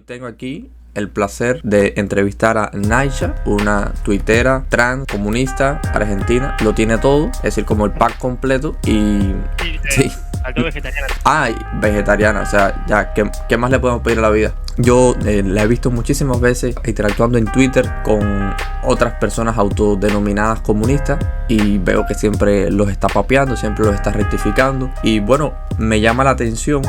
Tengo aquí el placer de entrevistar a Naisha, una tuitera trans comunista argentina. Lo tiene todo, es decir, como el pack completo. Y sí. Alto vegetariana. Ah, vegetariana, o sea, ya, ¿qué más le podemos pedir a la vida? Yo la he visto muchísimas veces interactuando en Twitter con otras personas autodenominadas comunistas y veo que siempre los está papeando, siempre los está rectificando. Y bueno, me llama la atención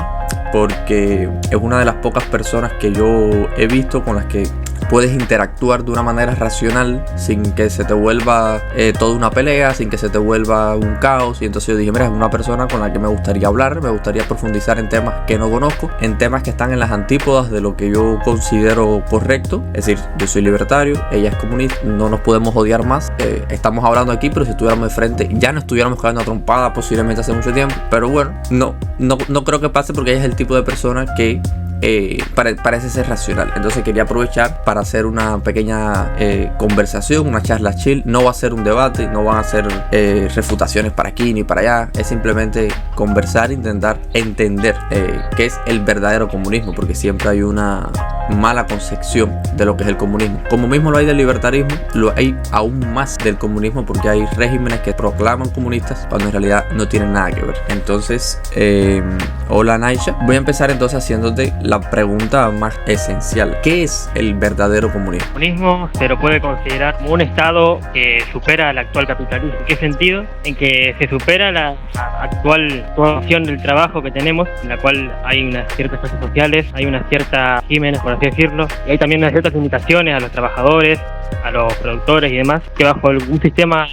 porque es una de las pocas personas que yo he visto con las que puedes interactuar de una manera racional sin que se te vuelva toda una pelea, sin que se te vuelva un caos. Y entonces yo dije, mira, es una persona con la que me gustaría hablar, me gustaría profundizar en temas que no conozco, en temas que están en las antípodas de lo que yo considero correcto. Es decir, yo soy libertario, ella es comunista, no nos podemos odiar más. Estamos hablando aquí, pero si estuviéramos de frente ya no estuviéramos cayendo a trompada posiblemente hace mucho tiempo. Pero bueno, no creo que pase porque ella es el tipo de persona que parece ser racional. Entonces quería aprovechar para hacer una pequeña conversación, una charla chill. No va a ser un debate, no van a ser refutaciones para aquí ni para allá. Es simplemente conversar, intentar entender qué es el verdadero comunismo, porque siempre hay una mala concepción de lo que es el comunismo. Como mismo lo hay del libertarismo, lo hay aún más del comunismo, porque hay regímenes que proclaman comunistas cuando en realidad no tienen nada que ver. Entonces, hola Naisha, voy a empezar entonces haciéndote la pregunta más esencial. ¿Qué es el verdadero comunismo? El comunismo se lo puede considerar como un estado que supera al actual capitalismo. ¿En qué sentido? En que se supera la actual situación del trabajo que tenemos, en la cual hay unas ciertas clases sociales, hay unas ciertas regímenes, por así decirlo, y hay también unas ciertas limitaciones a los trabajadores, a los productores y demás, que bajo un sistema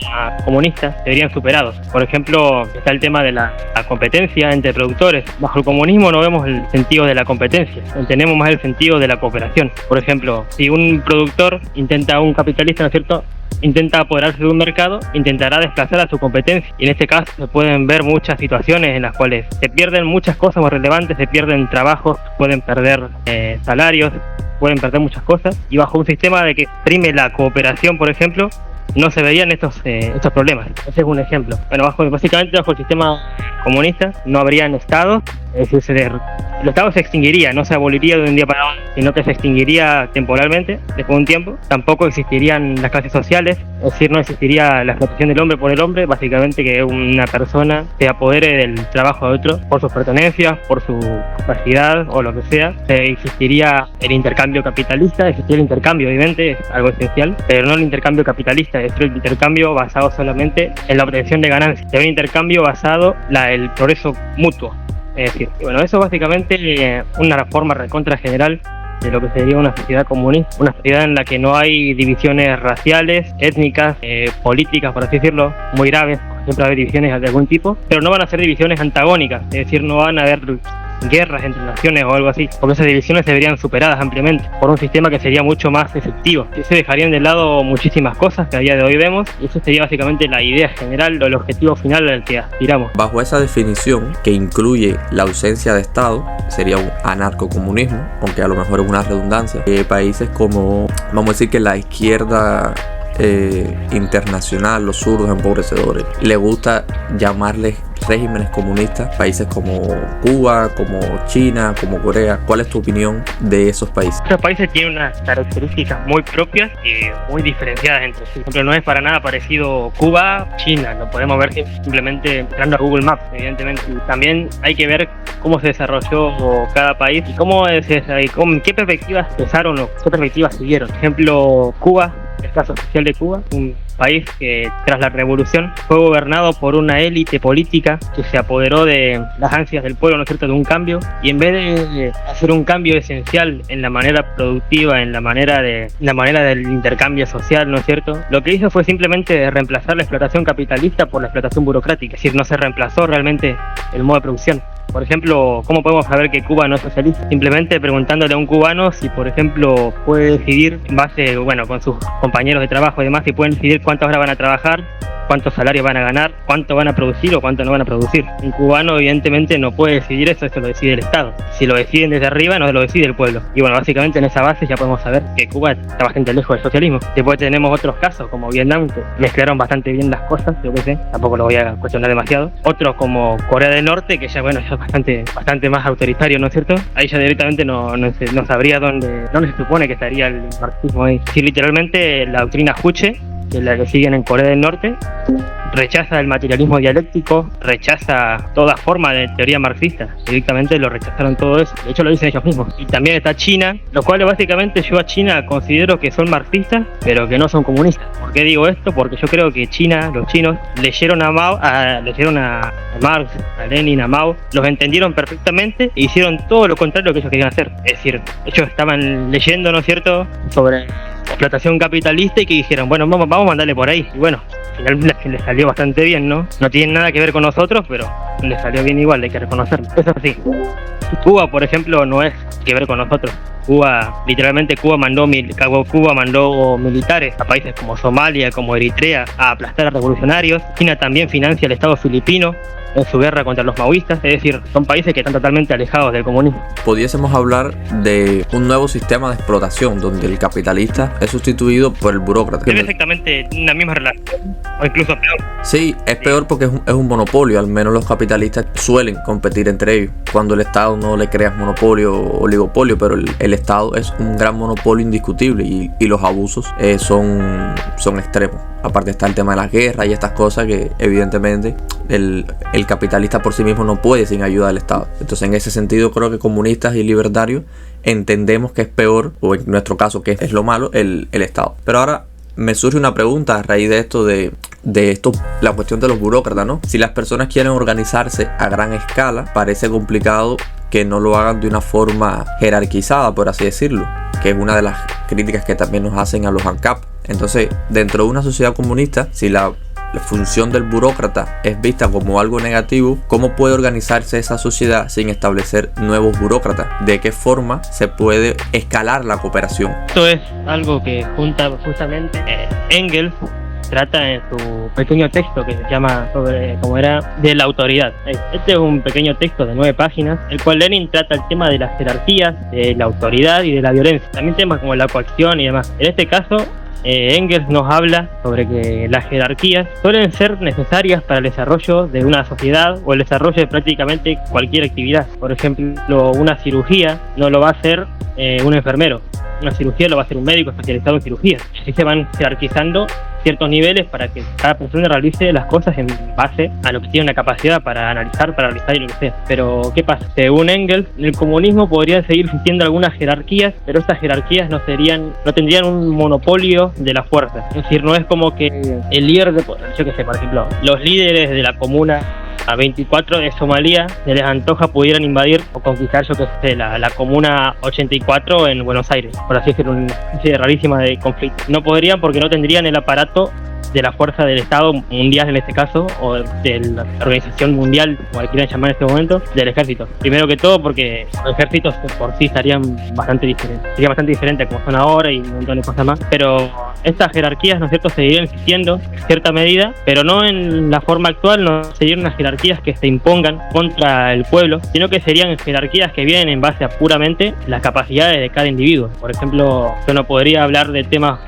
comunista serían superados. Por ejemplo, está el tema de la competencia entre productores. Bajo el comunismo no vemos el sentido de la competencia, entendemos más el sentido de la cooperación. Por ejemplo, si un productor un capitalista, ¿no es cierto?, intenta apoderarse de un mercado, intentará desplazar a su competencia. Y en este caso se pueden ver muchas situaciones en las cuales se pierden muchas cosas muy relevantes, se pierden trabajos, pueden perder salarios, pueden perder muchas cosas. Y bajo un sistema de que prime la cooperación, por ejemplo, no se verían estos problemas. Ese es un ejemplo. Bueno, básicamente bajo el sistema comunista no habrían estados, es decir, el estado se extinguiría, no se aboliría de un día para otro, sino que se extinguiría temporalmente, después de un tiempo. Tampoco existirían las clases sociales, es decir, no existiría la explotación del hombre por el hombre, básicamente que una persona se apodere del trabajo de otro por sus pertenencias, por su capacidad o lo que sea. Existiría el intercambio capitalista, existiría el intercambio, obviamente, es algo esencial, pero no el intercambio capitalista, es el intercambio basado solamente en la obtención de ganancias, es un intercambio basado en el progreso mutuo. Es decir, bueno, eso básicamente una forma recontra general de lo que sería una sociedad comunista, una sociedad en la que no hay divisiones raciales, étnicas, políticas, por así decirlo, muy graves. Siempre va a haber divisiones de algún tipo, pero no van a ser divisiones antagónicas, es decir, no van a haber guerras entre naciones o algo así, porque esas divisiones se verían superadas ampliamente por un sistema que sería mucho más efectivo. Se dejarían de lado muchísimas cosas que a día de hoy vemos, y eso sería básicamente la idea general o el objetivo final al que aspiramos. Bajo esa definición, que incluye la ausencia de Estado, sería un anarcocomunismo, aunque a lo mejor es una redundancia. Países como, vamos a decir que la izquierda internacional, los zurdos empobrecedores, le gusta llamarles regímenes comunistas, países como Cuba, como China, como Corea. ¿Cuál es tu opinión de esos países? Estos países tienen unas características muy propias y muy diferenciadas entre sí. Por ejemplo, no es para nada parecido Cuba, China, lo podemos ver simplemente entrando a Google Maps, evidentemente. Y también hay que ver cómo se desarrolló cada país y qué perspectivas empezaron o qué perspectivas siguieron. Por ejemplo, Cuba, el caso social de Cuba, un país que tras la revolución fue gobernado por una élite política que se apoderó de las ansias del pueblo, ¿no es cierto?, de un cambio, y en vez de hacer un cambio esencial en la manera productiva, en la manera del intercambio social, ¿no es cierto?, lo que hizo fue simplemente reemplazar la explotación capitalista por la explotación burocrática, es decir, no se reemplazó realmente el modo de producción. Por ejemplo, ¿cómo podemos saber que Cuba no es socialista? Simplemente preguntándole a un cubano si, por ejemplo, puede decidir, en base, con sus compañeros de trabajo y demás, si pueden decidir cuántas horas van a trabajar, cuántos salarios van a ganar, cuánto van a producir o cuánto no van a producir. Un cubano evidentemente no puede decidir eso lo decide el Estado. Si lo deciden desde arriba, no lo decide el pueblo. Y bueno, básicamente en esa base ya podemos saber que Cuba está bastante lejos del socialismo. Después tenemos otros casos como Vietnam, que mezclaron bastante bien las cosas, yo qué sé, tampoco lo voy a cuestionar demasiado. Otros como Corea del Norte, que ya bueno, ya es bastante más autoritario, ¿no es cierto? Ahí ya directamente no sabría dónde se supone que estaría el marxismo ahí. Si literalmente la doctrina Juche, que es la que siguen en Corea del Norte, rechaza el materialismo dialéctico, rechaza toda forma de teoría marxista. Directamente lo rechazaron todo eso. De hecho lo dicen ellos mismos. Y también está China, lo cual básicamente yo a China considero que son marxistas, pero que no son comunistas. ¿Por qué digo esto? Porque yo creo que los chinos leyeron a Marx, a Lenin, a Mao, los entendieron perfectamente e hicieron todo lo contrario que ellos querían hacer. Es decir, ellos estaban leyendo, ¿no es cierto?, sobre explotación capitalista y que dijeron, bueno, vamos a mandarle por ahí. Y bueno, al final les salió bastante bien, ¿no? No tienen nada que ver con nosotros, pero les salió bien igual, hay que reconocerlo. Eso sí. Cuba, por ejemplo, no es que ver con nosotros. Literalmente Cuba mandó militares a países como Somalia, como Eritrea, a aplastar a revolucionarios. China también financia al Estado filipino en su guerra contra los maoístas, es decir, son países que están totalmente alejados del comunismo. Pudiésemos hablar de un nuevo sistema de explotación donde el capitalista es sustituido por el burócrata. Es exactamente la misma relación, o incluso peor. Sí, es peor porque es un monopolio, al menos los capitalistas suelen competir entre ellos. Cuando el Estado no le creas monopolio o oligopolio, pero el Estado es un gran monopolio indiscutible y los abusos son extremos. Aparte está el tema de las guerras y estas cosas que evidentemente el capitalista por sí mismo no puede sin ayuda del Estado. Entonces en ese sentido creo que comunistas y libertarios entendemos que es peor, o en nuestro caso que es lo malo, el Estado. Pero ahora me surge una pregunta a raíz de esto, la cuestión de los burócratas, ¿no? Si las personas quieren organizarse a gran escala, parece complicado que no lo hagan de una forma jerarquizada, por así decirlo, que es una de las críticas que también nos hacen a los ANCAP. Entonces, dentro de una sociedad comunista, si la función del burócrata es vista como algo negativo, ¿cómo puede organizarse esa sociedad sin establecer nuevos burócratas? ¿De qué forma se puede escalar la cooperación? Esto es algo que justamente Engels trata en su pequeño texto que se llama de la autoridad. Este es un pequeño texto de 9 páginas, el cual Lenin trata el tema de las jerarquías, de la autoridad y de la violencia. También temas como la coacción y demás. En este caso, Engels nos habla sobre que las jerarquías suelen ser necesarias para el desarrollo de una sociedad o el desarrollo de prácticamente cualquier actividad. Por ejemplo, una cirugía no lo va a hacer un enfermero. Una cirugía lo va a hacer un médico especializado en cirugía. Así se van jerarquizando ciertos niveles para que cada persona realice las cosas en base a lo que tiene una capacidad para analizar, para realizar y lo que sea. Pero ¿qué pasa? Según Engels, en el comunismo podrían seguir existiendo algunas jerarquías, pero estas jerarquías no tendrían un monopolio de la fuerza. Es decir, no es como que el líder de, yo qué sé, por ejemplo, los líderes de la comuna a 24 de Somalia se les antoja pudieran invadir o conquistar, yo que sé, la comuna 84 en Buenos Aires, por así decirlo, una especie rarísima de conflicto. No podrían porque no tendrían el aparato de la fuerza del Estado mundial en este caso, o de la organización mundial, como le quieran llamar en este momento, del ejército. Primero que todo porque los ejércitos por sí estarían bastante diferentes. Sería bastante diferente como son ahora y un montón de cosas más. Pero estas jerarquías, ¿no es cierto?, seguirían existiendo en cierta medida, pero no en la forma actual, no serían unas jerarquías que se impongan contra el pueblo, sino que serían jerarquías que vienen en base a puramente las capacidades de cada individuo. Por ejemplo, yo no podría hablar de temas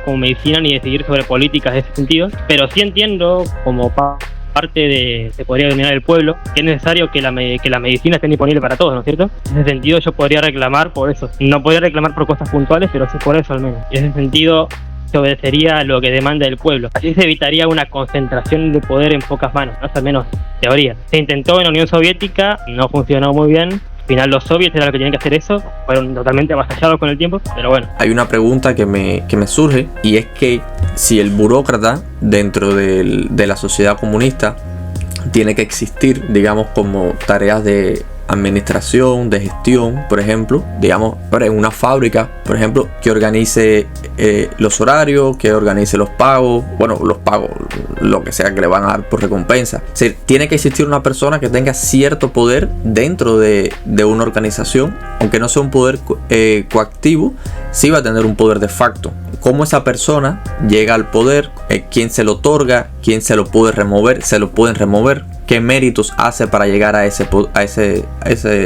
como medicina ni decidir sobre políticas de ese sentido, pero sí entiendo como parte de, se podría denominar el pueblo, que es necesario que la medicina esté disponible para todos, ¿no es cierto? En ese sentido yo podría reclamar por eso. No podría reclamar por cosas puntuales, pero sí por eso al menos. En ese sentido se obedecería a lo que demanda el pueblo. Así se evitaría una concentración de poder en pocas manos, ¿no? Al menos teoría. Se intentó en la Unión Soviética, no funcionó muy bien. Al final los soviets eran los que tenían que hacer eso, fueron totalmente avasallados con el tiempo, pero bueno. Hay una pregunta que me surge, y es que si el burócrata dentro de la sociedad comunista tiene que existir, digamos, como tareas de administración, de gestión, por ejemplo, digamos, en una fábrica, por ejemplo, que organice los horarios, que organice los pagos, lo que sea que le van a dar por recompensa. Es decir, tiene que existir una persona que tenga cierto poder dentro de una organización, aunque no sea un poder coactivo, sí va a tener un poder de facto. Cómo esa persona llega al poder, quién se lo otorga, quién se lo puede remover, qué méritos hace para llegar a esa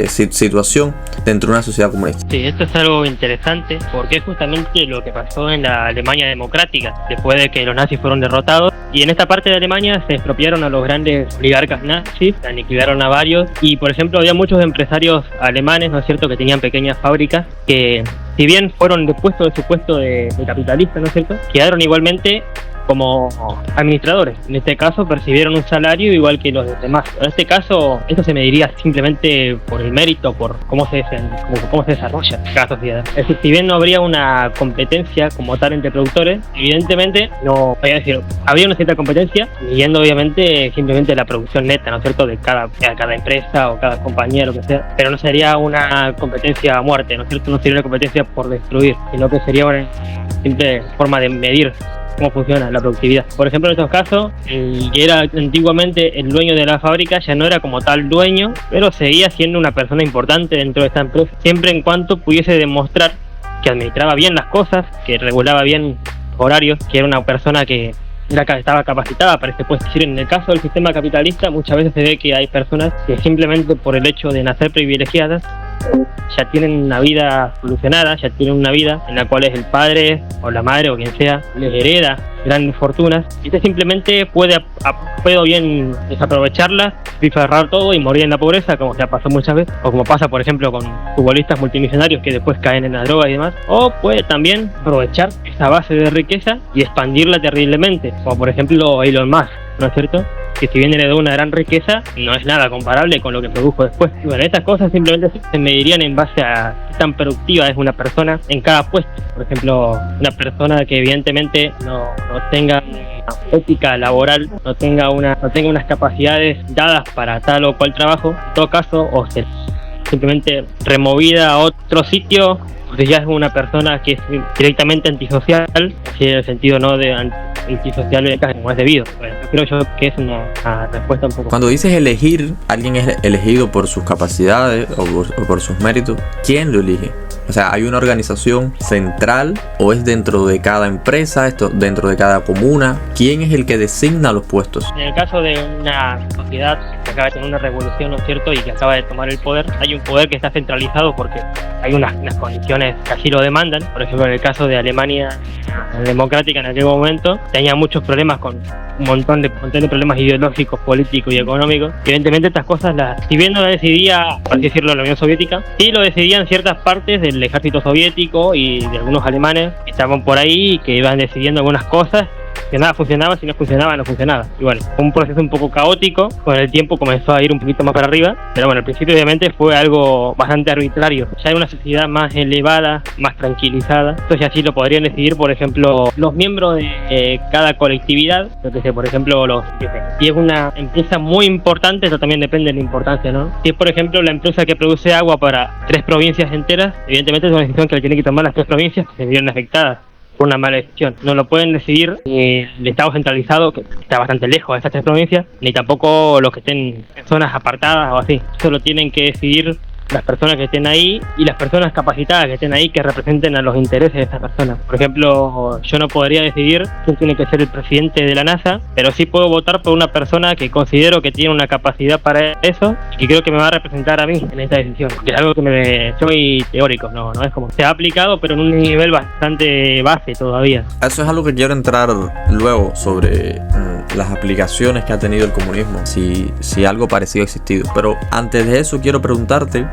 situación dentro de una sociedad comunista. Sí, esto es algo interesante porque es justamente lo que pasó en la Alemania democrática después de que los nazis fueron derrotados, y en esta parte de Alemania se expropiaron a los grandes oligarcas nazis, aniquilaron a varios, y por ejemplo había muchos empresarios alemanes, ¿no es cierto?, que tenían pequeñas fábricas que, si bien fueron depuestos de su puesto de capitalista, ¿no es cierto?, quedaron igualmente como administradores. En este caso percibieron un salario igual que los demás. En este caso, esto se mediría simplemente por el mérito, por cómo se desarrolla cada sociedad. Es decir, si bien no habría una competencia como tal entre productores, evidentemente no, voy a decir, habría una cierta competencia, midiendo obviamente simplemente la producción neta, ¿no es cierto?, de cada empresa o cada compañía, lo que sea, pero no sería una competencia a muerte, ¿no es cierto?, no sería una competencia por destruir, sino que sería una simple forma de medir cómo funciona la productividad. Por ejemplo, en estos casos, el que era antiguamente el dueño de la fábrica ya no era como tal dueño, pero seguía siendo una persona importante dentro de esta empresa, siempre en cuanto pudiese demostrar que administraba bien las cosas, que regulaba bien horarios, que era una persona que estaba capacitada para este puesto. Es decir, en el caso del sistema capitalista, muchas veces se ve que hay personas que simplemente por el hecho de nacer privilegiadas ya tienen una vida solucionada, ya tienen una vida en la cual el padre o la madre o quien sea les hereda grandes fortunas, y usted simplemente puede bien desaprovecharlas, despilfarrar todo y morir en la pobreza, como ya pasó muchas veces, o como pasa por ejemplo con futbolistas multimillonarios que después caen en la droga y demás, o puede también aprovechar esa base de riqueza y expandirla terriblemente, como por ejemplo Elon Musk, ¿no es cierto?, que si bien heredó una gran riqueza, no es nada comparable con lo que produjo después. Y bueno, estas cosas simplemente se medirían en base a qué tan productiva es una persona en cada puesto. Por ejemplo, una persona que evidentemente no tenga una ética laboral, no tenga unas capacidades dadas para tal o cual trabajo, en todo caso, o sea, simplemente removida a otro sitio, pues ya es una persona que es directamente antisocial, así en el sentido no de antisocial como es debido. Bueno, creo yo que es una respuesta un poco. Cuando dices elegir, alguien es elegido por sus capacidades o por sus méritos, ¿quién lo elige? O sea, ¿hay una organización central o es dentro de cada empresa, dentro de cada comuna? ¿Quién es el que designa los puestos? En el caso de una sociedad que acaba de tener una revolución, ¿no es cierto?, y que acaba de tomar el poder, hay un poder que está centralizado porque hay unas condiciones que así lo demandan. Por ejemplo, en el caso de Alemania democrática en aquel momento, tenía muchos problemas con un montón de problemas ideológicos, políticos y económicos. Evidentemente estas cosas, si bien no las decidía, por así decirlo, la Unión Soviética, sí lo decidían ciertas partes del ejército soviético y de algunos alemanes que estaban por ahí y que iban decidiendo algunas cosas. Que nada funcionaba, si no funcionaba, no funcionaba. Y bueno, fue un proceso un poco caótico, con el tiempo comenzó a ir un poquito más para arriba, pero bueno, al principio obviamente fue algo bastante arbitrario. Ya hay una sociedad más elevada, más tranquilizada, entonces así lo podrían decidir, por ejemplo, los miembros de cada colectividad, yo que sé, por ejemplo, si es una empresa muy importante, eso también depende de la importancia, ¿no? Si es, por ejemplo, la empresa que produce agua para 3 provincias enteras, evidentemente es una decisión que tiene que tomar las 3 provincias que se vieron afectadas por una mala decisión. No lo pueden decidir ni el Estado centralizado, que está bastante lejos de estas 3 provincias, ni tampoco los que estén en zonas apartadas o así. Eso lo tienen que decidir las personas que estén ahí y las personas capacitadas que estén ahí, que representen a los intereses de esas personas. Por ejemplo, yo no podría decidir quién tiene que ser el presidente de la NASA, pero sí puedo votar por una persona que considero que tiene una capacidad para eso y que creo que me va a representar a mí en esta decisión. Que es algo que soy teórico, no es como se ha aplicado, pero en un nivel bastante base todavía. Eso es algo que quiero entrar luego sobre las aplicaciones que ha tenido el comunismo, si algo parecido ha existido. Pero antes de eso quiero preguntarte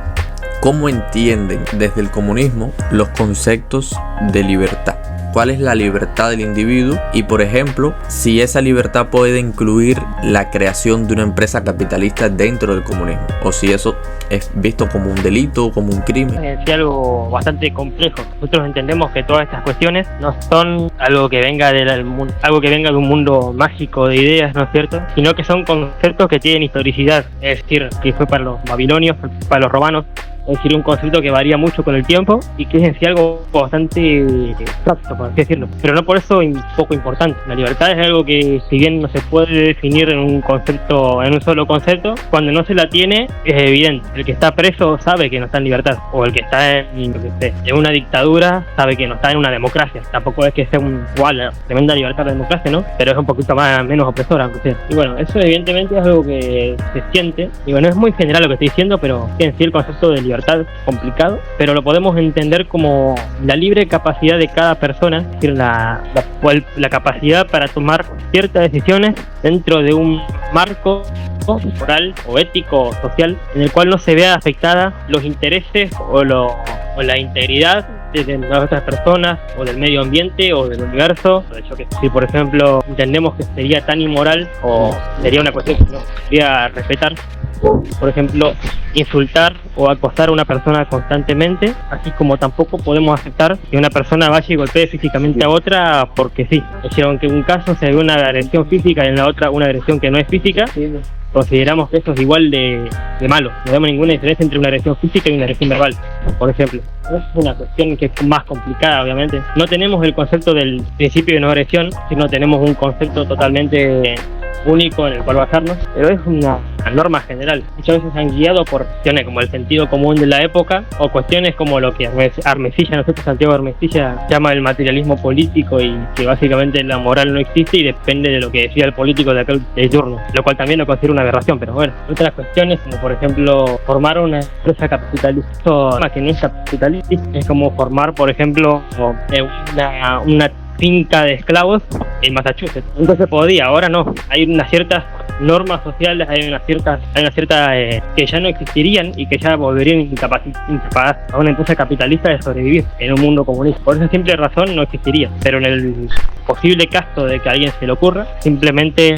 ¿cómo entienden desde el comunismo los conceptos de libertad? cuál es la libertad del individuo y, por ejemplo, si esa libertad puede incluir la creación de una empresa capitalista dentro del comunismo, o si eso es visto como un delito, como un crimen. Es algo bastante complejo. Nosotros entendemos que todas estas cuestiones no son algo que venga de un mundo mágico de ideas, ¿no es cierto? Sino que son conceptos que tienen historicidad, es decir, que fue para los babilonios, para los romanos. Es decir, un concepto que varía mucho con el tiempo y que es en sí algo bastante abstracto, por así decirlo. Pero no por eso poco importante. La libertad es algo que, si bien no se puede definir en un solo concepto, cuando no se la tiene es evidente. El que está preso sabe que no está en libertad, o el que está en una dictadura sabe que no está en una democracia. Tampoco es que sea igual tremenda libertad la democracia, ¿no? Pero es un poquito menos opresora, aunque sea. Y bueno, eso evidentemente es algo que se siente. Y bueno, es muy general lo que estoy diciendo, pero en sí el concepto de libertad complicado, pero lo podemos entender como la libre capacidad de cada persona, es decir, la capacidad para tomar ciertas decisiones dentro de un marco moral o ético o social en el cual no se vea afectada los intereses o la integridad de las otras personas o del medio ambiente o del universo. Si por ejemplo entendemos que sería tan inmoral o sería una cuestión que no sería respetar, por ejemplo, insultar o acosar a una persona constantemente, así como tampoco podemos aceptar que una persona vaya y golpee físicamente a otra porque sí. Es decir, aunque en un caso se ve una agresión física y en la otra una agresión que no es física, consideramos que eso es igual de malo. No vemos ninguna diferencia entre una agresión física y una agresión verbal, por ejemplo. Es una cuestión que es más complicada, obviamente. No tenemos el concepto del principio de no agresión, sino tenemos un concepto totalmente único en el cual basarnos, pero es una norma general. Muchas veces se han guiado por cuestiones como el sentido común de la época o cuestiones como lo que Armesilla, nosotros Santiago Armesilla llama el materialismo político, y que básicamente la moral no existe y depende de lo que decida el político de aquel turno, lo cual también lo considero una aberración. Pero bueno, otras cuestiones como por ejemplo formar una empresa capitalista que no es capitalista, es como formar por ejemplo una finca de esclavos en Massachusetts. Entonces podía, ahora no. Hay unas ciertas normas sociales, hay unas ciertas que ya no existirían y que ya volverían incapaz a una empresa capitalista de sobrevivir en un mundo comunista. Por esa simple razón no existiría. Pero en el posible caso de que a alguien se le ocurra, simplemente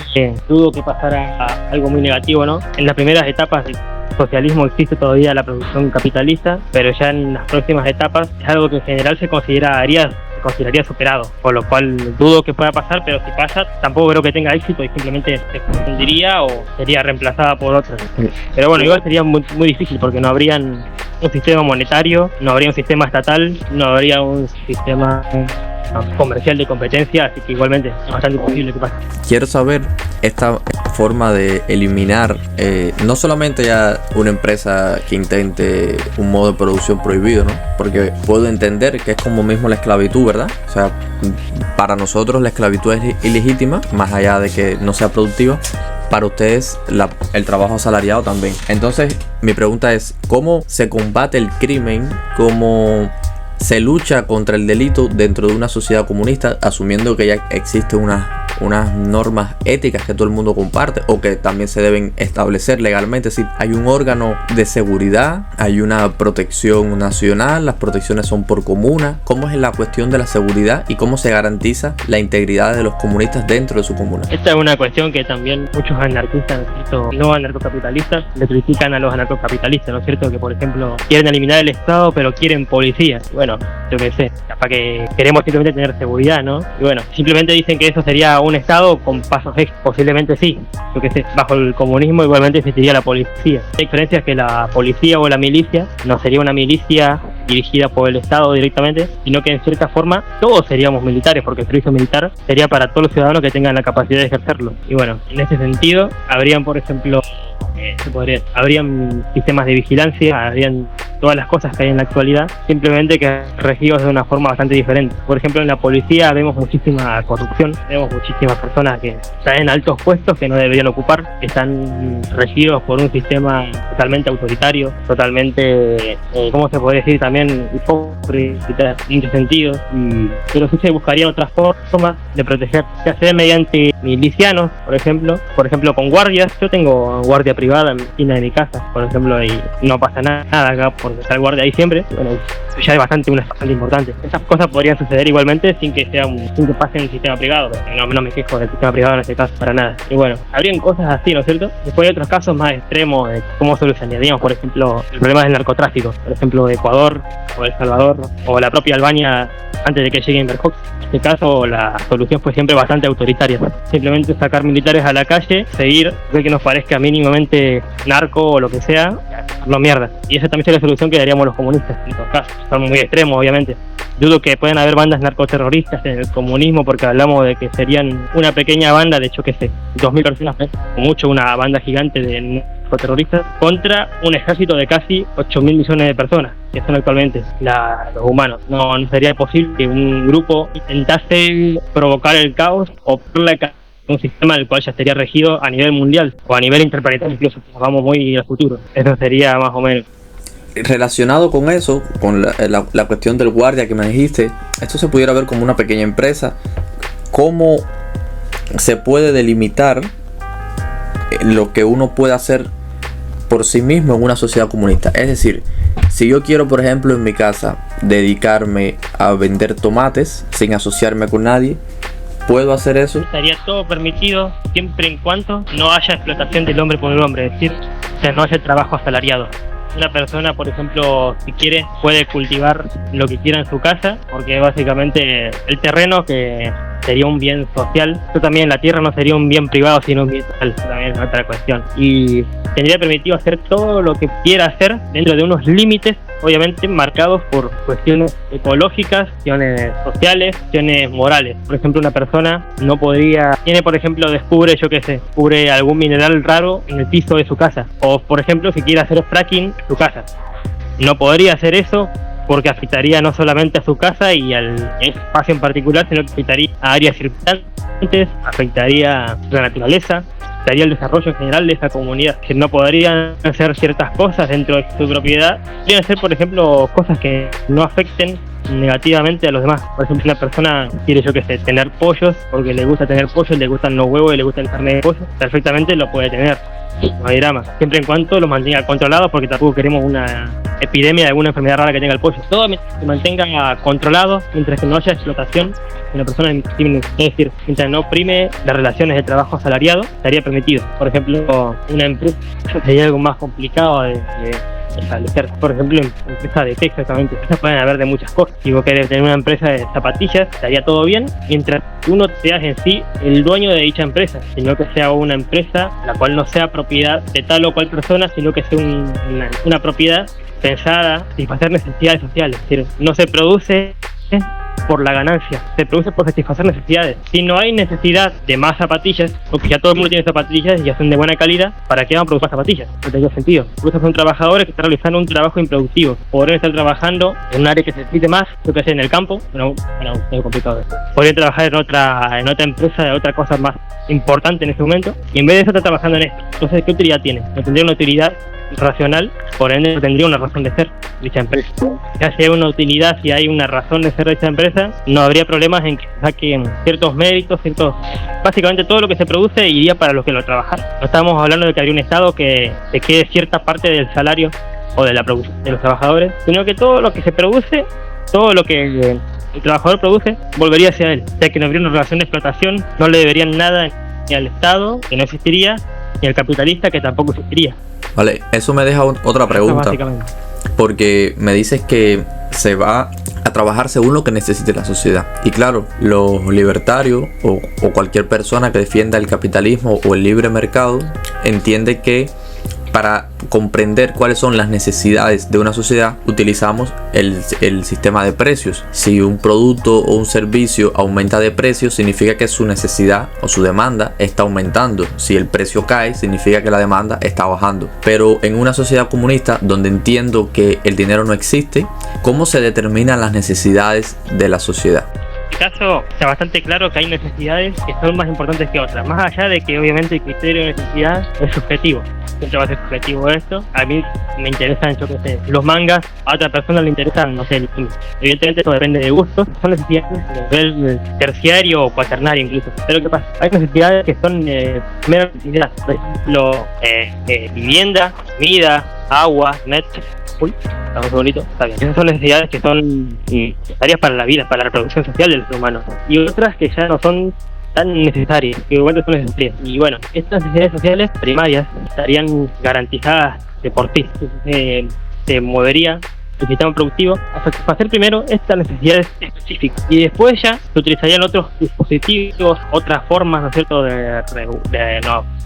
dudo que pasara a algo muy negativo, ¿no? En las primeras etapas del socialismo existe todavía la producción capitalista, pero ya en las próximas etapas es algo que en general se consideraría superado, por lo cual dudo que pueda pasar, pero si pasa tampoco creo que tenga éxito y simplemente se confundiría o sería reemplazada por otras. Pero bueno, igual sería muy, muy difícil porque no habría un sistema monetario, no habría un sistema estatal, no habría un sistema comercial de competencia, así que igualmente es bastante imposible que pase. Quiero saber esta forma de eliminar no solamente ya una empresa que intente un modo de producción prohibido, ¿no? Porque puedo entender que es como mismo la esclavitud, ¿verdad? O sea, para nosotros la esclavitud es ilegítima, más allá de que no sea productiva. Para ustedes el trabajo asalariado también. Entonces mi pregunta es, ¿cómo se combate el crimen? ¿Cómo se lucha contra el delito dentro de una sociedad comunista, asumiendo que ya existen unas normas éticas que todo el mundo comparte o que también se deben establecer legalmente? Es decir, hay un órgano de seguridad, hay una protección nacional, las protecciones son por comuna. ¿Cómo es la cuestión de la seguridad y cómo se garantiza la integridad de los comunistas dentro de su comuna? Esta es una cuestión que también muchos anarquistas, no anarcocapitalistas, le critican a los anarcocapitalistas, ¿no es cierto? Que por ejemplo quieren eliminar el Estado pero quieren policía. Bueno, yo qué sé, capaz que queremos simplemente tener seguridad, ¿no? Y bueno, simplemente dicen que eso sería un Estado con pasos extra. Posiblemente sí, yo qué sé, bajo el comunismo igualmente existiría la policía. La diferencia es que la policía o la milicia no sería una milicia dirigida por el Estado directamente, sino que en cierta forma todos seríamos militares, porque el servicio militar sería para todos los ciudadanos que tengan la capacidad de ejercerlo. Y bueno, en ese sentido, habrían, por ejemplo, habrían sistemas de vigilancia, habrían todas las cosas que hay en la actualidad, simplemente que regidos de una forma bastante diferente. Por ejemplo, en la policía vemos muchísima corrupción, vemos muchísimas personas que están en altos puestos que no deberían ocupar, que están regidos por un sistema totalmente autoritario, totalmente, ¿cómo se puede decir? También hipócrita en ese sentido. Pero sí se buscarían otras formas de proteger, ya sea mediante milicianos, por ejemplo con guardias. Yo tengo guardia privada en la esquina de mi casa, por ejemplo, y no pasa nada acá por porque está el guardia ahí siempre. Bueno, eso ya es bastante importante. Esas cosas podrían suceder igualmente sin que pase en el sistema privado. No me quejo del sistema privado en este caso para nada. Y bueno, habrían cosas así, ¿no es cierto? Después hay otros casos más extremos de cómo solucionaríamos, por ejemplo, el problema del narcotráfico. Por ejemplo, de Ecuador o El Salvador o la propia Albania antes de que llegue Inverhox. En este caso, la solución fue siempre bastante autoritaria. Simplemente sacar militares a la calle, seguir lo que nos parezca mínimamente narco o lo que sea, no mierda. Y esa también sería la solución que daríamos los comunistas en estos casos. Son muy extremos, obviamente. Dudo que puedan haber bandas narcoterroristas en el comunismo, porque hablamos de que serían una pequeña banda, de hecho, 2.000 personas, o mucho una banda gigante de narcoterroristas, contra un ejército de casi 8.000 millones de personas, que son actualmente los humanos. No sería posible que un grupo intentase provocar el caos o un sistema del cual ya estaría regido a nivel mundial o a nivel interplanetario, incluso vamos muy al futuro. Eso sería más o menos. Relacionado con eso, con la cuestión del guardia que me dijiste, esto se pudiera ver como una pequeña empresa. ¿Cómo se puede delimitar lo que uno puede hacer por sí mismo en una sociedad comunista? Es decir, si yo quiero, por ejemplo, en mi casa dedicarme a vender tomates sin asociarme con nadie, ¿puedo hacer eso? Estaría todo permitido siempre en cuanto no haya explotación del hombre por el hombre, es decir, no haya trabajo asalariado. Una persona, por ejemplo, si quiere, puede cultivar lo que quiera en su casa, porque básicamente el terreno, que sería un bien social, esto también, la tierra no sería un bien privado, sino un bien social, también es otra cuestión. Y tendría permitido hacer todo lo que quiera hacer dentro de unos límites, obviamente marcados por cuestiones ecológicas, cuestiones sociales, cuestiones morales. Por ejemplo, una persona no podría, descubre algún mineral raro en el piso de su casa, o por ejemplo, si quiere hacer fracking en su casa, no podría hacer eso porque afectaría no solamente a su casa y al espacio en particular, sino que afectaría a áreas circundantes, afectaría a la naturaleza, afectaría el desarrollo en general de esa comunidad, que no podrían hacer ciertas cosas dentro de su propiedad. Podrían ser, por ejemplo, cosas que no afecten negativamente a los demás. Por ejemplo, una persona quiere, tener pollos porque le gusta tener pollos, le gustan los huevos y le gusta el carne de pollo, perfectamente lo puede tener. No hay drama, siempre en cuanto lo mantenga controlado, porque tampoco queremos una epidemia de alguna enfermedad rara que tenga el pollo. Todo se mantenga controlado mientras que no haya explotación de una persona, es decir, mientras no prime las relaciones de trabajo asalariado, estaría permitido. Por ejemplo, una empresa sería algo más complicado de establecer. Por ejemplo, empresa de qué exactamente. Empresas pueden haber de muchas cosas. Si vos querés tener una empresa de zapatillas, estaría todo bien, mientras tú no seas en sí el dueño de dicha empresa, sino que sea una empresa la cual no sea propiedad de tal o cual persona, sino que sea una propiedad pensada para satisfacer necesidades sociales. Es decir, no se produce por la ganancia, se produce por satisfacer necesidades. Si no hay necesidad de más zapatillas, porque ya todo el mundo tiene zapatillas y ya son de buena calidad, ¿para qué van a producir más zapatillas? No tiene sentido. Porque son trabajadores que están realizando un trabajo improductivo. Podrían estar trabajando en un área que se necesite más, yo que sé, en el campo, pero bueno, es complicado. Podrían trabajar en otra empresa de otra cosa más importante en ese momento, y en vez de eso está trabajando en esto. Entonces, ¿qué utilidad tiene? No tendría una utilidad racional, por ende no tendría una razón de ser dicha empresa. Si hay una utilidad, si hay una razón de ser de esta empresa, no habría problemas en que saquen ciertos méritos, básicamente todo lo que se produce iría para los que lo trabajan. No estamos hablando de que habría un estado que se quede cierta parte del salario o de la producción de los trabajadores, sino que todo lo que se produce, todo lo que el trabajador produce, volvería hacia él, ya que no habría una relación de explotación, no le deberían nada ni al Estado, que no existiría, ni al capitalista, que tampoco existiría. Vale, eso me deja otra pregunta, porque me dices que se va a trabajar según lo que necesite la sociedad. Y claro, los libertarios o cualquier persona que defienda el capitalismo o el libre mercado entiende que para comprender cuáles son las necesidades de una sociedad utilizamos el sistema de precios. Si un producto o un servicio aumenta de precio, significa que su necesidad o su demanda está aumentando. Si el precio cae, significa que la demanda está bajando. Pero en una sociedad comunista, donde entiendo que el dinero no existe, ¿cómo se determinan las necesidades de la sociedad? En este caso está bastante claro que hay necesidades que son más importantes que otras, más allá de que obviamente el criterio de necesidad es subjetivo. siempre va a ser subjetivo esto. A mí me interesan, yo qué sé, los mangas, a otra persona le interesan, no sé, el anime. Evidentemente esto depende de gustos, son necesidades de nivel terciario o cuaternario incluso. Pero ¿qué pasa? Hay necesidades que son mera necesidad, por ejemplo, vivienda, comida, agua, net. Uy, está muy bonito, está bien. Esas son necesidades que son necesarias para la vida, para la reproducción social del ser humano. Y otras que ya no son tan necesarias, que igual son necesarias. Y bueno, estas necesidades sociales primarias estarían garantizadas de por sí. Se movería el sistema productivo a satisfacer primero estas necesidades específicas y después ya se utilizarían otros dispositivos, otras formas, ¿no es cierto?, de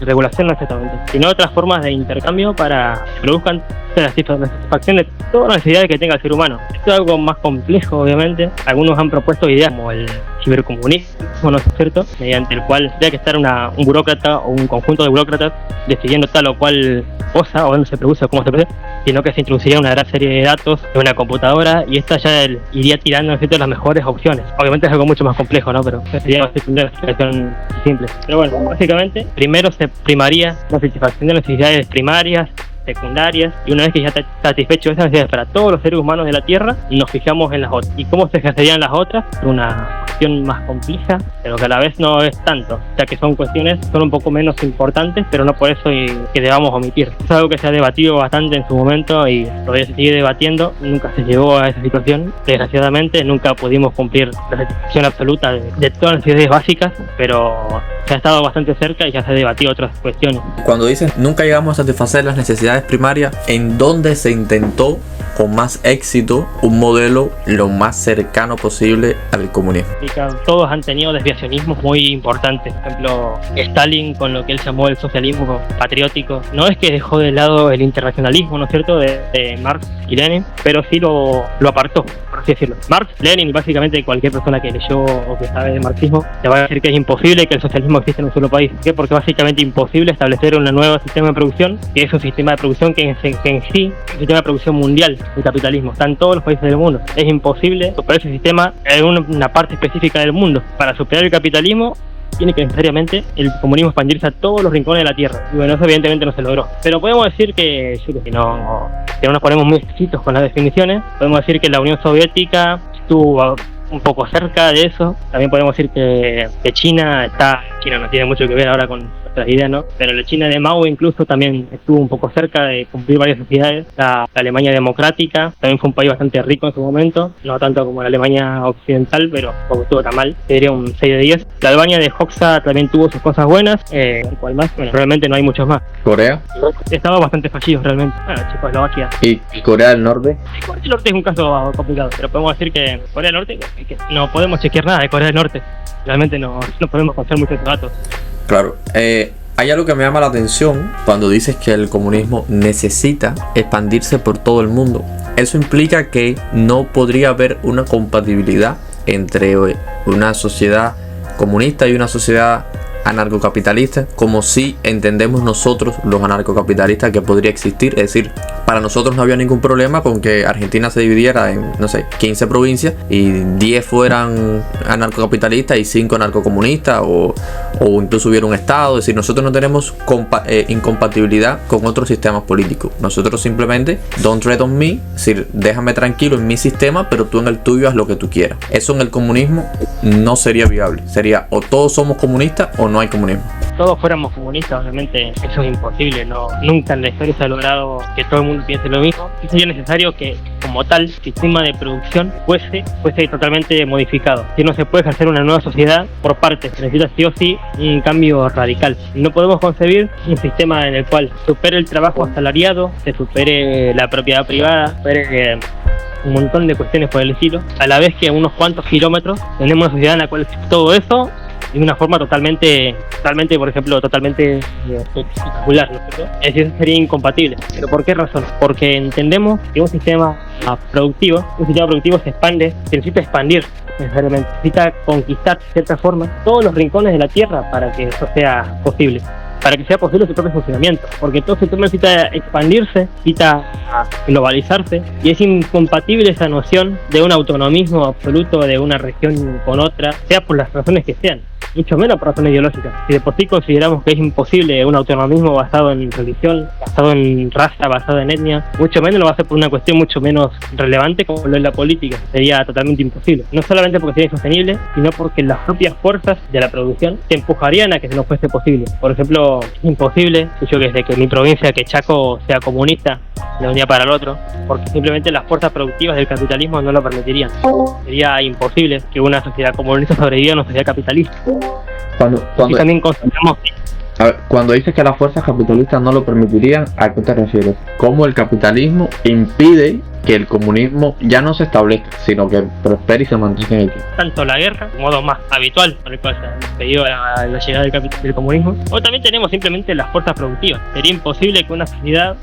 regulación, no exactamente, sino otras formas de intercambio para que produzcan la satisfacción de todas las necesidades que tenga el ser humano. Esto es algo más complejo, obviamente. Algunos han propuesto ideas como el cibercomunismo, ¿no es cierto?, mediante el cual tendría que estar un burócrata o un conjunto de burócratas decidiendo tal o cual cosa, o dónde se produce o cómo se produce, sino que se introduciría una gran serie de datos en una computadora y esta ya iría tirando, ¿no es cierto?, las mejores opciones. Obviamente es algo mucho más complejo, ¿no?, pero sería una explicación simple. Pero bueno, básicamente, primero se primaría la satisfacción de las necesidades primarias, secundarias, y una vez que ya está satisfecho esas necesidades para todos los seres humanos de la Tierra, nos fijamos en las otras. ¿Y cómo se ejercerían las otras? Una cuestión más compleja, pero que a la vez no es tanto, ya que son cuestiones, son un poco menos importantes, pero no por eso que debamos omitir. Es algo que se ha debatido bastante en su momento y todavía se sigue debatiendo. Nunca se llegó a esa situación, desgraciadamente nunca pudimos cumplir la satisfacción absoluta de todas las necesidades básicas, pero se ha estado bastante cerca y ya se ha debatido otras cuestiones. Cuando dicen nunca llegamos a satisfacer las necesidades primarias, ¿en dónde se intentó con más éxito un modelo lo más cercano posible al comunismo? Todos han tenido desviacionismos muy importantes. Por ejemplo, Stalin, con lo que él llamó el socialismo patriótico, no es que dejó de lado el internacionalismo, ¿no es cierto?, de Marx y Lenin, pero sí lo apartó, por así decirlo. Marx, Lenin, básicamente cualquier persona que leyó o que sabe de marxismo te va a decir que es imposible que el socialismo exista en un solo país. ¿Por qué? Porque básicamente imposible establecer un nuevo sistema de producción, que es un sistema de producción que en sí es un sistema de producción mundial. El capitalismo está en todos los países del mundo. Es imposible superar ese sistema en una parte específica del mundo. Para superar el capitalismo tiene que necesariamente el comunismo expandirse a todos los rincones de la Tierra. Y bueno, eso evidentemente no se logró. Pero podemos decir que, si no nos ponemos muy exquisitos con las definiciones, podemos decir que la Unión Soviética estuvo un poco cerca de eso. También podemos decir que China no tiene mucho que ver ahora con nuestras ideas, ¿no? Pero la China de Mao incluso también estuvo un poco cerca de cumplir varias necesidades. La Alemania democrática también fue un país bastante rico en su momento, no tanto como la Alemania occidental, pero tampoco estuvo tan mal, sería un 6 de 10. La Albania de Hoxha también tuvo sus cosas buenas. ¿Cuál más? Bueno, realmente no hay muchos más. ¿Corea? Estaba bastante fallido realmente. Bueno, Checoslovaquia. ¿Y Corea del Norte? Corea del Norte es un caso complicado, pero podemos decir que Corea del Norte, que no podemos chequear nada de Corea del Norte. Realmente no podemos conocer muchos datos. Claro, hay algo que me llama la atención cuando dices que el comunismo necesita expandirse por todo el mundo. Eso implica que no podría haber una compatibilidad entre una sociedad comunista y una sociedad anarcocapitalista, como si entendemos nosotros los anarcocapitalistas que podría existir. Es decir, para nosotros no había ningún problema con que Argentina se dividiera en, 15 provincias y 10 fueran anarcocapitalistas y 5 anarcocomunistas, o incluso hubiera un estado. Es decir, nosotros no tenemos incompatibilidad con otros sistemas políticos. Nosotros simplemente don't tread on me, es decir, déjame tranquilo en mi sistema, pero tú en el tuyo haz lo que tú quieras. Eso en el comunismo no sería viable. Sería o todos somos comunistas o no hay comunismo. Todos fuéramos comunistas, obviamente eso es imposible, nunca en la historia se ha logrado que todo el mundo piense lo mismo. Y sería necesario que, como tal, el sistema de producción fuese totalmente modificado. Si no se puede ejercer una nueva sociedad por partes, se necesita sí o sí un cambio radical. No podemos concebir un sistema en el cual supere el trabajo asalariado, se supere la propiedad privada, supere un montón de cuestiones por el estilo, a la vez que a unos cuantos kilómetros tenemos una sociedad en la cual todo eso de una forma totalmente, por ejemplo, totalmente espectacular, ¿no es cierto? Es decir, eso sería incompatible. ¿Pero por qué razón? Porque entendemos que un sistema productivo se expande, se necesita expandir necesariamente, necesita conquistar de cierta forma todos los rincones de la Tierra para que eso sea posible. Para que sea posible su propio funcionamiento, porque todo sistema necesita expandirse, necesita globalizarse, y es incompatible esa noción de un autonomismo absoluto de una región con otra, sea por las razones que sean. mucho menos por razones ideológicas. Si de por sí consideramos que es imposible un autonomismo basado en religión, basado en raza, basado en etnia, mucho menos lo va a hacer por una cuestión mucho menos relevante como lo es la política. Sería totalmente imposible. No solamente porque sería insostenible, sino porque las propias fuerzas de la producción te empujarían a que no fuese posible. Por ejemplo, es imposible, yo que desde que mi provincia, que Chaco, sea comunista de un día para el otro, porque simplemente las fuerzas productivas del capitalismo no lo permitirían. Sería imposible que una sociedad comunista sobreviva a una sociedad capitalista. Y también consideramos que a ver, cuando dices que las fuerzas capitalistas no lo permitirían, ¿a qué te refieres? ¿Cómo el capitalismo impide que el comunismo ya no se establezca, sino que prospere y se mantenga aquí? Tanto la guerra, modo más habitual por el cual se ha pedido la llegada del comunismo, o también tenemos simplemente las fuerzas productivas. Sería imposible que una sociedad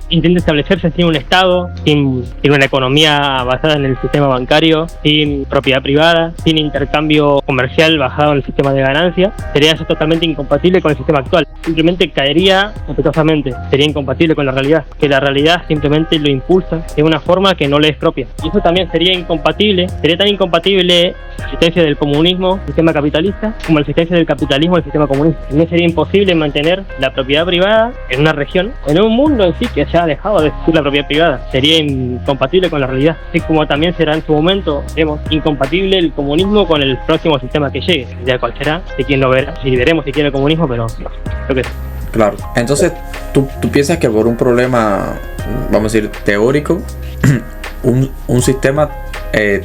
intente establecerse sin un Estado, sin una economía basada en el sistema bancario, sin propiedad privada, sin intercambio comercial basado en el sistema de ganancia. Sería eso totalmente incompatible con el sistema actual. Simplemente caería sospechosos. Sería incompatible con la realidad, que la realidad simplemente lo impulsa de una forma que no le es propia. Y eso también sería incompatible, sería tan incompatible la existencia del comunismo, el sistema capitalista, como la existencia del capitalismo, el sistema comunista. No sería imposible mantener la propiedad privada en una región, en un mundo en sí que se ha dejado de existir la propiedad privada. Sería incompatible con la realidad, así como también será en su momento, digamos, incompatible el comunismo con el próximo sistema que llegue, ya cual será, si quien lo verá, si veremos si quiere el comunismo, pero no, creo que sí. Claro, entonces tú piensas que por un problema, vamos a decir, teórico, un sistema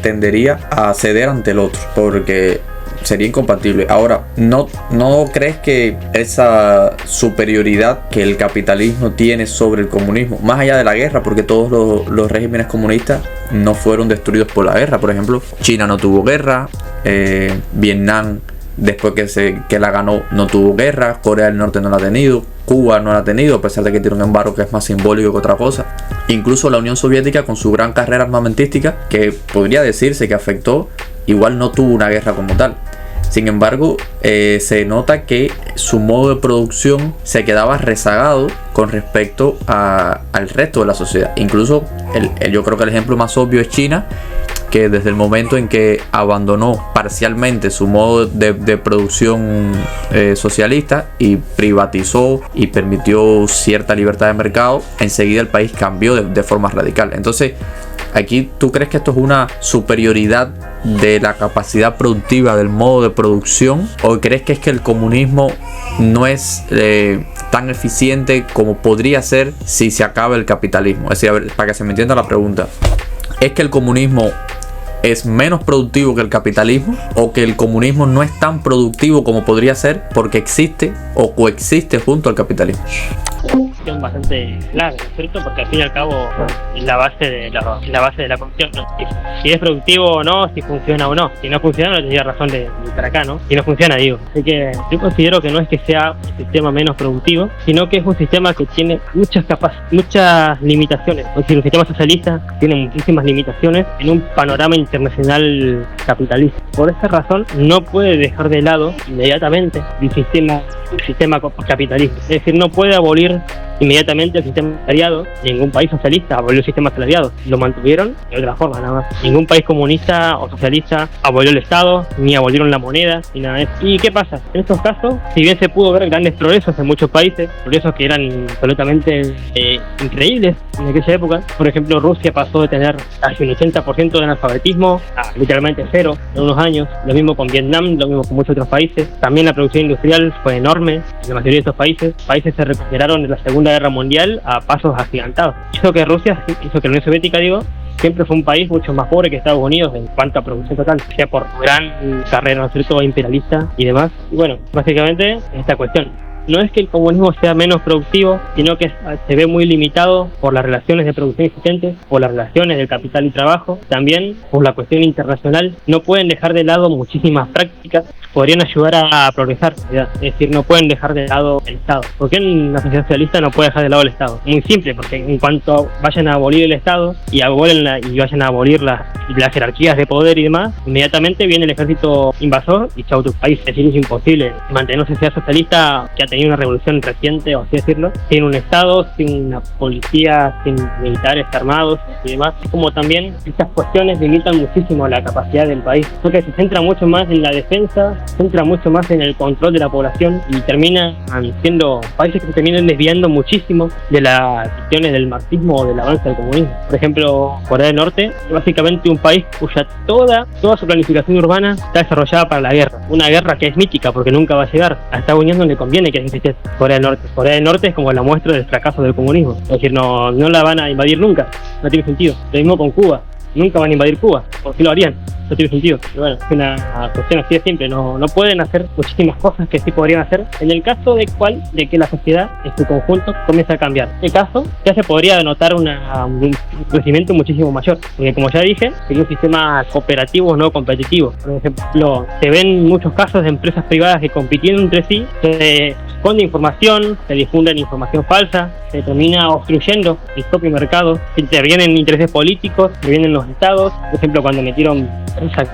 tendería a ceder ante el otro, porque sería incompatible. Ahora, ¿no crees que esa superioridad que el capitalismo tiene sobre el comunismo, más allá de la guerra, porque todos los regímenes comunistas no fueron destruidos por la guerra? Por ejemplo, China no tuvo guerra, Vietnam, después que la ganó, no tuvo guerra, Corea del Norte no la ha tenido, Cuba no la ha tenido, a pesar de que tiene un embargo que es más simbólico que otra cosa. Incluso la Unión Soviética, con su gran carrera armamentística, que podría decirse que afectó, igual no tuvo una guerra como tal. Sin embargo, se nota que su modo de producción se quedaba rezagado con respecto al resto de la sociedad. Incluso yo creo que el ejemplo más obvio es China, que desde el momento en que abandonó parcialmente su modo de producción socialista y privatizó y permitió cierta libertad de mercado, enseguida el país cambió de forma radical. Entonces, aquí, ¿tú crees que esto es una superioridad de la capacidad productiva del modo de producción? ¿O crees que es que el comunismo no es tan eficiente como podría ser si se acaba el capitalismo? Es decir, a ver, para que se me entienda la pregunta, ¿es que el comunismo es menos productivo que el capitalismo, o que el comunismo no es tan productivo como podría ser porque existe o coexiste junto al capitalismo? Bastante clara, ¿no es cierto? Porque al fin y al cabo es la base de la cuestión, ¿no? Si es productivo o no, si funciona o no. Si no funciona, no tendría razón de estar acá, ¿no? Si no funciona, digo. Así que yo considero que no es que sea un sistema menos productivo, sino que es un sistema que tiene muchas limitaciones. Es decir, un sistema socialista tiene muchísimas limitaciones en un panorama internacional capitalista. Por esa razón, no puede dejar de lado inmediatamente el sistema capitalista. Es decir, no puede abolir inmediatamente el sistema salariado. Ningún país socialista abolió el sistema salariado, lo mantuvieron de otra forma nada más. Ningún país comunista o socialista abolió el Estado, ni abolieron la moneda, ni nada de eso. ¿Y qué pasa? En estos casos, si bien se pudo ver grandes progresos en muchos países, progresos que eran absolutamente increíbles en aquella época, por ejemplo, Rusia pasó de tener casi un 80% de analfabetismo a literalmente cero en unos años. Lo mismo con Vietnam, lo mismo con muchos otros países. También la producción industrial fue enorme en la mayoría de estos países. Países se recuperaron de la Segunda Guerra Mundial a pasos agigantados. Hizo que la Unión Soviética, siempre fue un país mucho más pobre que Estados Unidos en cuanto a producción total, sea por gran carrera, ¿no es cierto?, imperialista y demás. Y bueno, básicamente esta cuestión. No es que el comunismo sea menos productivo, sino que se ve muy limitado por las relaciones de producción existentes, por las relaciones del capital y trabajo, también por la cuestión internacional. No pueden dejar de lado muchísimas prácticas que podrían ayudar a progresar, ¿verdad? Es decir, no pueden dejar de lado el Estado. ¿Por qué una sociedad socialista no puede dejar de lado el Estado? Muy simple, porque en cuanto vayan a abolir el Estado y vayan a abolir las las jerarquías de poder y demás, inmediatamente viene el ejército invasor y chau tu país. Es decir, es imposible mantener una sociedad socialista que ha tenido una revolución reciente, o así decirlo, sin un Estado, sin una policía, sin militares armados y demás. Como también estas cuestiones limitan muchísimo la capacidad del país, porque se centra mucho más en la defensa, se centra mucho más en el control de la población y terminan siendo países que se terminan desviando muchísimo de las cuestiones del marxismo o del avance del comunismo. Por ejemplo, Corea del Norte es básicamente un país cuya toda su planificación urbana está desarrollada para la guerra. Una guerra que es mítica porque nunca va a llegar. A Estados Unidos no le conviene que exista Corea del Norte. Corea del Norte es como la muestra del fracaso del comunismo. Es decir, no la van a invadir nunca. No tiene sentido. Lo mismo con Cuba. Nunca van a invadir Cuba. ¿Por qué lo harían? No tiene sentido. Pero bueno, es una cuestión así de simple. No pueden hacer muchísimas cosas que sí podrían hacer en el caso de que la sociedad en su conjunto comience a cambiar. En este caso ya se podría denotar un crecimiento muchísimo mayor, porque como ya dije, sería un sistema cooperativo, no competitivo. Por ejemplo, se ven muchos casos de empresas privadas que compitiendo entre sí se esconde información, se difunden información falsa, se termina obstruyendo el propio mercado, se intervienen intereses políticos, intervienen los estados. Por ejemplo, cuando metieron,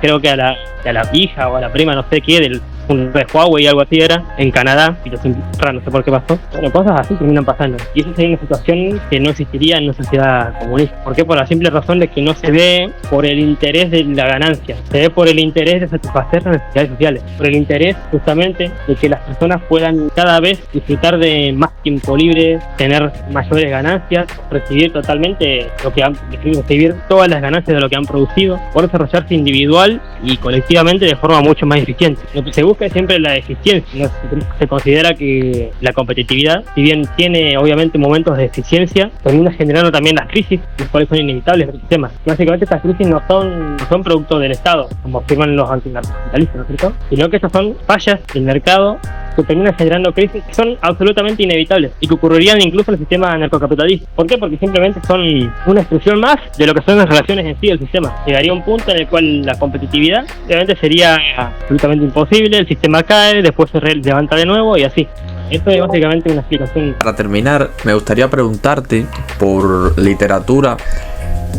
creo que a la hija o a la prima, no sé qué, del de Huawei y algo así era, en Canadá, y no sé por qué pasó. Bueno, cosas así terminan pasando. Y eso sería una situación que no existiría en una sociedad comunista. ¿Por qué? Por la simple razón de que no se ve por el interés de la ganancia, se ve por el interés de satisfacer las necesidades sociales, por el interés justamente de que las personas puedan cada vez disfrutar de más tiempo libre, tener mayores ganancias, recibir totalmente lo que han, recibir todas las ganancias de lo que han producido, por desarrollarse individual y colectivamente de forma mucho más eficiente. Lo que se busca es siempre la eficiencia. Se considera que la competitividad, si bien tiene obviamente momentos de eficiencia, termina generando también las crisis, las cuales son inevitables del sistema. Básicamente estas crisis no son producto del Estado, como afirman los antinarcocapitalistas, ¿no es cierto? Sino que estas son fallas del mercado que terminan generando crisis que son absolutamente inevitables y que ocurrirían incluso en el sistema narcocapitalista. ¿Por qué? Porque simplemente son una expresión más de lo que son las relaciones en sí del sistema. Llegaría un punto en el cual la competitividad obviamente sería absolutamente imposible, el sistema cae, después se levanta de nuevo y así. Esto es básicamente una explicación. Para terminar, me gustaría preguntarte por literatura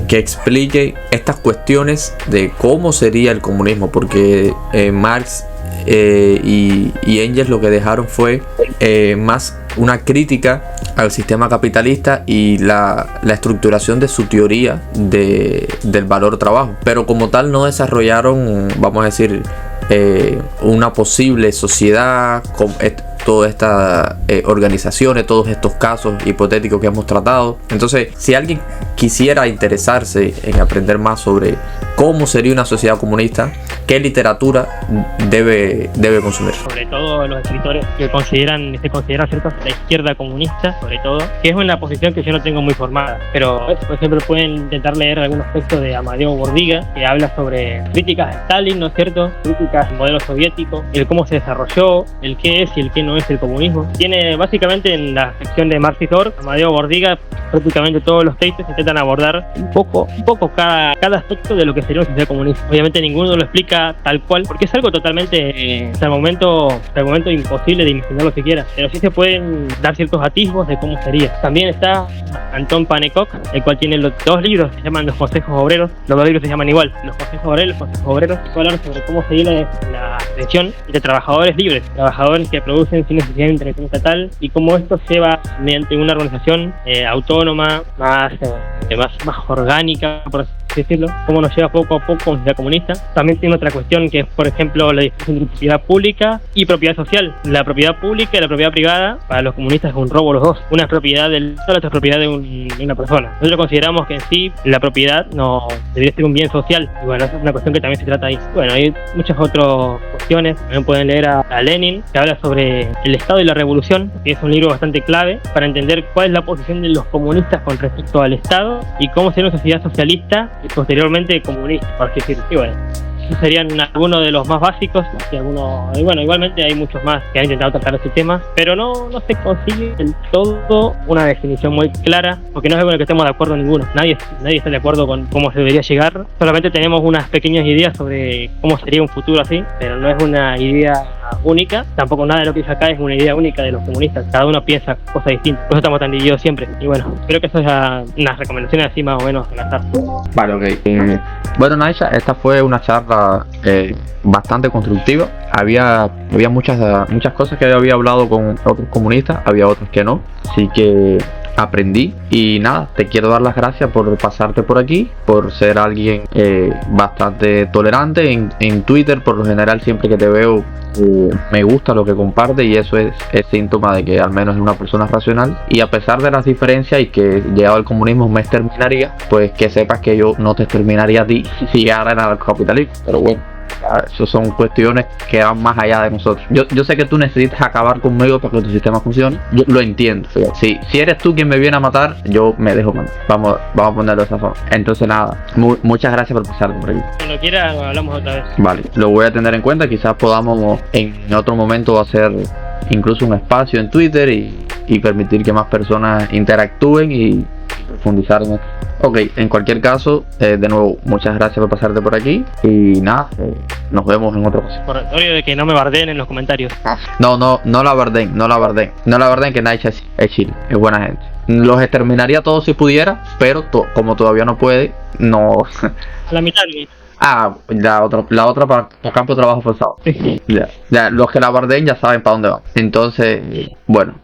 que explique estas cuestiones de cómo sería el comunismo, porque Marx y Engels lo que dejaron fue más una crítica al sistema capitalista y la estructuración de su teoría del valor trabajo, pero como tal no desarrollaron, vamos a decir, una posible sociedad con todas estas organizaciones, todos estos casos hipotéticos que hemos tratado. Entonces, si alguien quisiera interesarse en aprender más sobre cómo sería una sociedad comunista, ¿qué literatura debe consumir? Sobre todo los escritores que se consideran ciertos la izquierda comunista, sobre todo, que es una posición que yo no tengo muy formada, pero por ejemplo pueden intentar leer algunos textos de Amadeo Bordiga, que habla sobre críticas a Stalin, ¿no es cierto?, críticas al modelo soviético, el cómo se desarrolló, el qué es y el qué no es el comunismo. Tiene básicamente en la sección de Marx y Thor, Amadeo Bordiga, prácticamente todos los textos intentan abordar un poco cada aspecto de lo que sería una sociedad comunista. Obviamente ninguno lo explica tal cual, porque es algo totalmente hasta el momento imposible de imaginarlo siquiera, pero sí se pueden dar ciertos atisbos de cómo sería. También está Antón Pannekoek, el cual tiene dos libros que se llaman Los Consejos Obreros. Los dos libros se llaman igual, Los Consejos Obreros, que hablan sobre cómo sería la expresión de trabajadores libres, trabajadores que producen sin necesidad de intervención estatal, y cómo esto se va mediante una organización autónoma, más orgánica, por así decirlo, cómo nos lleva poco a poco a una sociedad comunista. También tiene otra cuestión que es, por ejemplo, la distinción entre propiedad pública y propiedad social. La propiedad pública y la propiedad privada, para los comunistas es un robo los dos. Una es propiedad del Estado, la otra es propiedad de una persona. Nosotros consideramos que en sí la propiedad no debería ser un bien social, y bueno, esa es una cuestión que también se trata ahí. Bueno, hay muchas otras cuestiones. También pueden leer a Lenin, que habla sobre el Estado y la Revolución, que es un libro bastante clave para entender cuál es la posición de los comunistas con respecto al Estado y cómo sería una sociedad socialista y posteriormente comunista, por así decirlo. Y bueno, esos serían algunos de los más básicos, y bueno, igualmente hay muchos más que han intentado tratar este tema, pero no se consigue del todo una definición muy clara, porque no es algo en lo que estemos de acuerdo ninguno. Nadie está de acuerdo con cómo se debería llegar. Solamente tenemos unas pequeñas ideas sobre cómo sería un futuro así, pero no es una idea única, tampoco nada de lo que dice acá es una idea única de los comunistas, cada uno piensa cosas distintas, por eso estamos tan divididos siempre. Y bueno, creo que eso es unas recomendaciones así más o menos al azar. Vale, ok. Bueno, Naisha, esta fue una charla bastante constructiva. Había muchas cosas que había hablado con otros comunistas, había otras que no. Así que aprendí y nada, te quiero dar las gracias por pasarte por aquí, por ser alguien bastante tolerante en Twitter. Por lo general, siempre que te veo me gusta lo que comparte y eso es síntoma de que al menos es una persona racional. Y a pesar de las diferencias y que llegado al comunismo me exterminaría, pues que sepas que yo no te exterminaría a ti si llegara al capitalismo. Pero bueno, eso son cuestiones que van más allá de nosotros. Yo sé que tú necesitas acabar conmigo para que tu sistema funcione. Yo lo entiendo. Si eres tú quien me viene a matar, yo me dejo matar. Vamos a ponerlo de esa forma. Entonces nada, muchas gracias por pasarte por aquí. Cuando quieras hablamos otra vez. Vale, lo voy a tener en cuenta. Quizás podamos en otro momento hacer incluso un espacio en Twitter y permitir que más personas interactúen y profundizar en esto. Ok, en cualquier caso, de nuevo, muchas gracias por pasarte por aquí y nada, nos vemos en otra ocasión. Correctorio de que no me bardeen en los comentarios. No la bardeen, que Naisha es chile, es buena gente. Los exterminaría todos si pudiera, pero como todavía no puede, no. A la mitad. La otra para campo de trabajo forzado. Ya, los que la bardeen ya saben para dónde van. Entonces, bueno,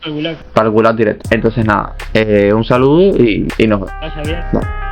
para el gulag directo. Entonces nada, un saludo y nos vemos. Vaya bien. No.